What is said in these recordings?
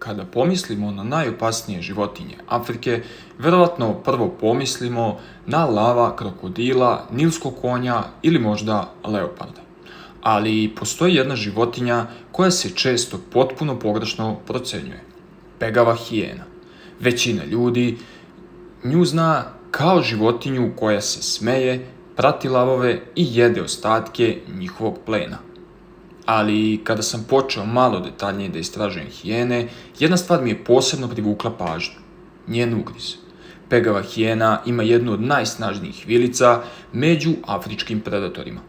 Kada pomislimo na najopasnije životinje Afrike, verovatno prvo pomislimo na lava, krokodila, nilskog konja ili možda leoparda. Ali postoji jedna životinja koja se često potpuno pogrešno procenjuje. Pegava hijena. Većina ljudi nju zna kao životinju koja se smeje, prati lavove i jede ostatke njihovog plena. Ali kada sam počeo malo detaljnije da istražujem hijene, jedna stvar mi je posebno privukla pažnju. Njen ugriz. Pegava hijena ima jednu od najsnažnijih vilica među afričkim predatorima.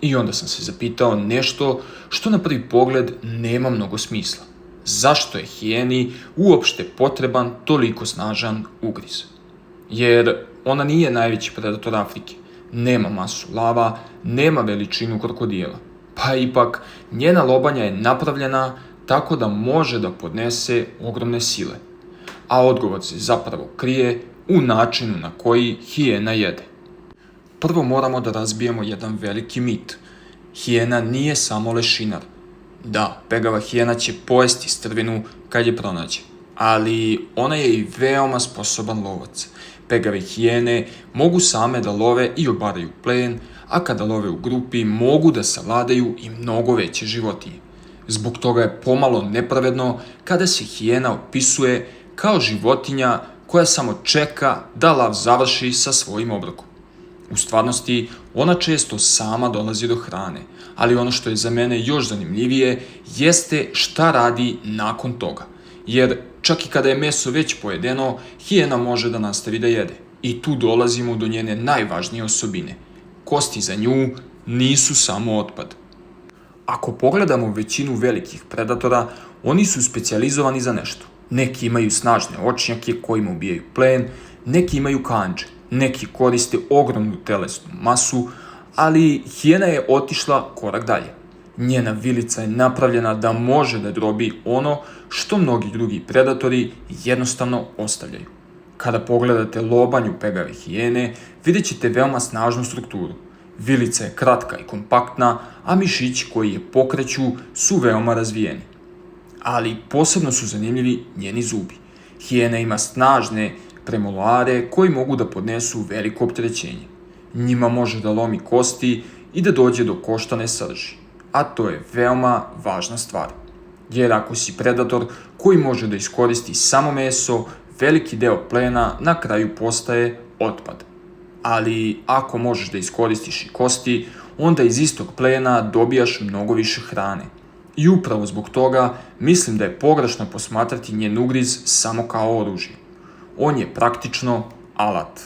I onda sam se zapitao nešto što na prvi pogled nema mnogo smisla. Zašto je hijeni uopšte potreban toliko snažan ugriz? Jer ona nije najveći predator Afrike. Nema masu lava, nema veličinu krokodila. Pa ipak, njena lobanja je napravljena tako da može da podnese ogromne sile. A odgovor se zapravo krije u načinu na koji hijena jede. Prvo moramo da razbijemo jedan veliki mit. Hijena nije samo lešinar. Da, pegava hijena će pojesti strvinu kad je pronađe. Ali ona je i veoma sposoban lovac. Pegave hijene mogu same da love i obaraju plen, a kada love u grupi mogu da savladaju i mnogo veće životinje. Zbog toga je pomalo nepravedno kada se hijena opisuje kao životinja koja samo čeka da lav završi sa svojim obrokom. U stvarnosti, ona često sama dolazi do hrane, ali ono što je za mene još zanimljivije jeste šta radi nakon toga. Jer čak i kada je meso već pojedeno, hijena može da nastavi da jede. I tu dolazimo do njene najvažnije osobine. Kosti za nju nisu samo otpad. Ako pogledamo većinu velikih predatora, oni su specijalizovani za nešto. Neki imaju snažne očnjake kojima ubijaju plen, neki imaju kandže, neki koriste ogromnu telesnu masu, ali hijena je otišla korak dalje. Njena vilica je napravljena da može da drobi ono što mnogi drugi predatori jednostavno ostavljaju. Kada pogledate lobanju pegave hijene, vidjet ćete veoma snažnu strukturu. Vilica je kratka i kompaktna, a mišići koji je pokreću su veoma razvijeni. Ali posebno su zanimljivi njeni zubi. Hijena ima snažne premolare koji mogu da podnesu veliko opterećenje. Njima može da lomi kosti i da dođe do koštane srži. A to je veoma važna stvar. Jer ako si predator koji može da iskoristi samo meso, veliki deo plena na kraju postaje otpad. Ali ako možeš da iskoristiš i kosti, onda iz istog plena dobijaš mnogo više hrane. I upravo zbog toga mislim da je pogrešno posmatrati njen ugriz samo kao oružje. On je praktično alat.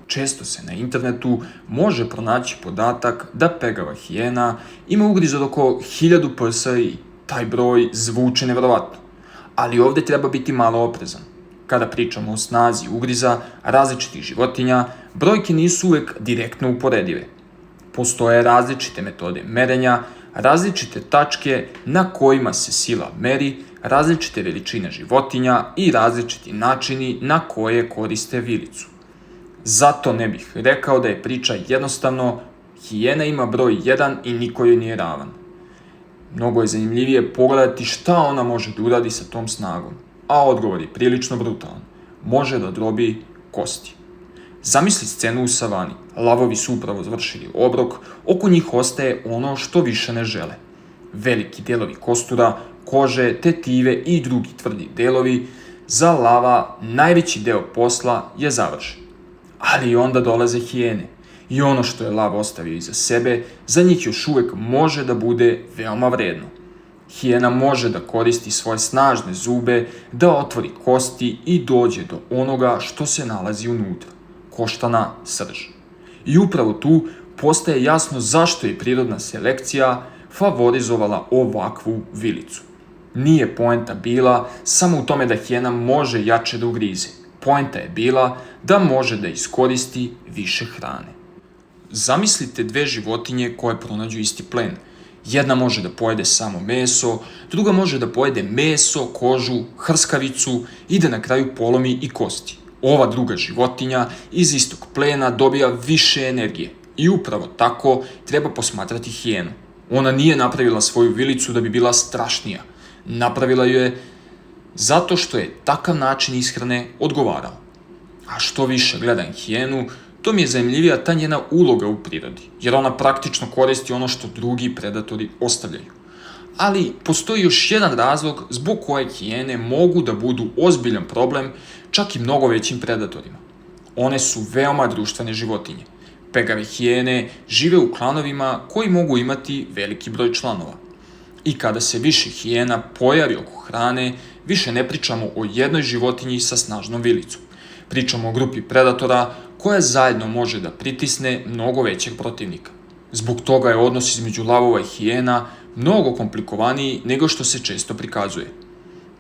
Često se na internetu može pronaći podatak da pegava hijena ima ugriz od oko 1000 prsa i taj broj zvuči neverovatno. Ali ovde treba biti malo oprezan. Kada pričamo o snazi ugriza različitih životinja, brojke nisu uvek direktno uporedive. Postoje različite metode merenja, različite tačke na kojima se sila meri, različite veličine životinja i različiti načini na koje koriste vilicu. Zato ne bih rekao da je priča jednostavno hijena ima broj 1 i niko joj nije ravan. Mnogo je zanimljivije pogledati šta ona može da uradi sa tom snagom, a odgovor je prilično brutalan. Može da drobi kosti. Zamisli scenu u savani. Lavovi su upravo završili obrok, oko njih ostaje ono što više ne žele. Veliki delovi kostura, kože, tetive i drugi tvrdi delovi, za lava najveći deo posla je završen. Ali onda dolaze hijene. I ono što je lav ostavio iza sebe, za njih još uvek može da bude veoma vredno. Hijena može da koristi svoje snažne zube, da otvori kosti i dođe do onoga što se nalazi unutra. Koštana srž. I upravo tu postaje jasno zašto je prirodna selekcija favorizovala ovakvu vilicu. Nije poenta bila samo u tome da hijena može jače da ugrize. Poenta je bila da može da iskoristi više hrane. Zamislite dve životinje koje pronađu isti plen. Jedna može da pojede samo meso, druga može da pojede meso, kožu, hrskavicu i da na kraju polomi i kosti. Ova druga životinja iz istog plena dobija više energije. I upravo tako treba posmatrati hijenu. Ona nije napravila svoju vilicu da bi bila strašnija. Napravila ju je zato što je takav način ishrane odgovarao. A što više gledam hijenu, to mi je zanimljivija ta njena uloga u prirodi, jer ona praktično koristi ono što drugi predatori ostavljaju. Ali postoji još jedan razlog zbog kojeg hijene mogu da budu ozbiljan problem čak i mnogo većim predatorima. One su veoma društvene životinje. Pegave hijene žive u klanovima koji mogu imati veliki broj članova. I kada se više hijena pojavi oko hrane, više ne pričamo o jednoj životinji sa snažnom vilicom. Pričamo o grupi predatora koja zajedno može da pritisne mnogo većeg protivnika. Zbog toga je odnos između lavova i hijena mnogo komplikovaniji nego što se često prikazuje.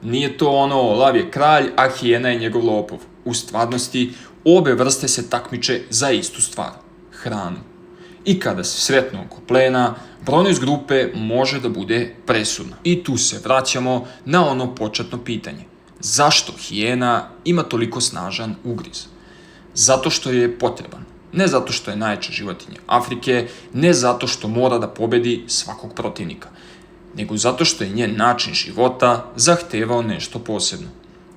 Nije to ono lav je kralj, a hijena je njegov lopov. U stvarnosti, obe vrste se takmiče za istu stvar – hranu. I kada se sretnu oko plena, brojnost grupe može da bude presudna. I tu se vraćamo na ono početno pitanje. Zašto hijena ima toliko snažan ugriz? Zato što je potreban. Ne zato što je najjača životinja Afrike, ne zato što mora da pobedi svakog protivnika, nego zato što je njen način života zahtevao nešto posebno.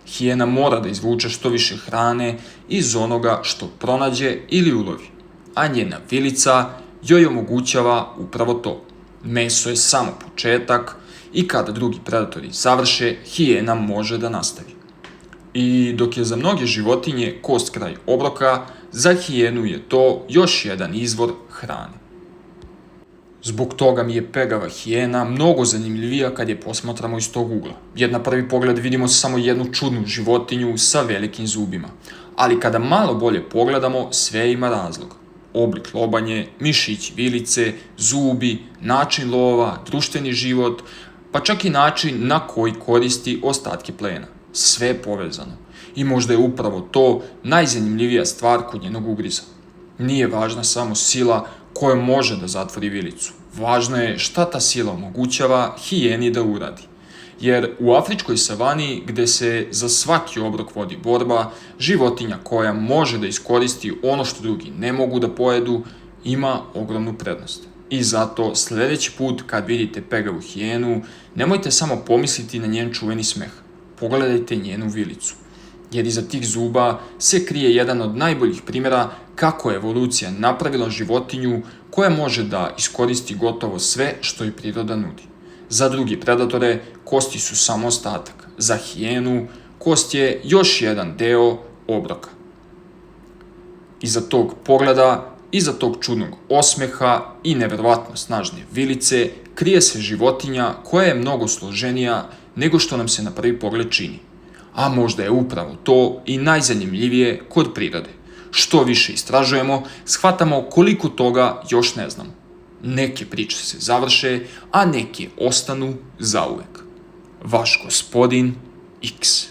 Hijena mora da izvuče što više hrane iz onoga što pronađe ili ulovi, a njena vilica joj omogućava upravo to. Meso je samo početak i kada drugi predatori završe, hijena može da nastavi. I dok je za mnoge životinje kost kraj obroka, za hijenu je to još jedan izvor hrane. Zbog toga mi je pegava hijena mnogo zanimljivija kad je posmatramo iz tog ugla. Jer na prvi pogled vidimo samo jednu čudnu životinju sa velikim zubima. Ali kada malo bolje pogledamo, sve ima razlog. Oblik lobanje, mišići vilice, zubi, način lova, društveni život, pa čak i način na koji koristi ostatke plena. Sve je povezano. I možda je upravo to najzanimljivija stvar kod njenog ugriza. Nije važna samo sila koja može da zatvori vilicu. Važno je šta ta sila omogućava hijeni da uradi. Jer u afričkoj savani, gde se za svaki obrok vodi borba, životinja koja može da iskoristi ono što drugi ne mogu da pojedu, ima ogromnu prednost. I zato sledeći put kad vidite pegavu hijenu, nemojte samo pomisliti na njen čuveni smeh. Pogledajte njenu vilicu. Jer iza tih zuba se krije jedan od najboljih primjera kako je evolucija napravila životinju koja može da iskoristi gotovo sve što joj priroda nudi. Za drugi predatore kosti su samo ostatak. Za hijenu kost je još jedan deo obroka. Iza tog pogleda, iza tog čudnog osmeha i neverovatno snažne vilice krije se životinja koja je mnogo složenija nego što nam se na prvi pogled čini. A možda je upravo to i najzanimljivije kod prirode. Što više istražujemo, shvatamo koliko toga još ne znamo. Neke priče se završe, a neke ostanu zauvek. Vaš gospodin X.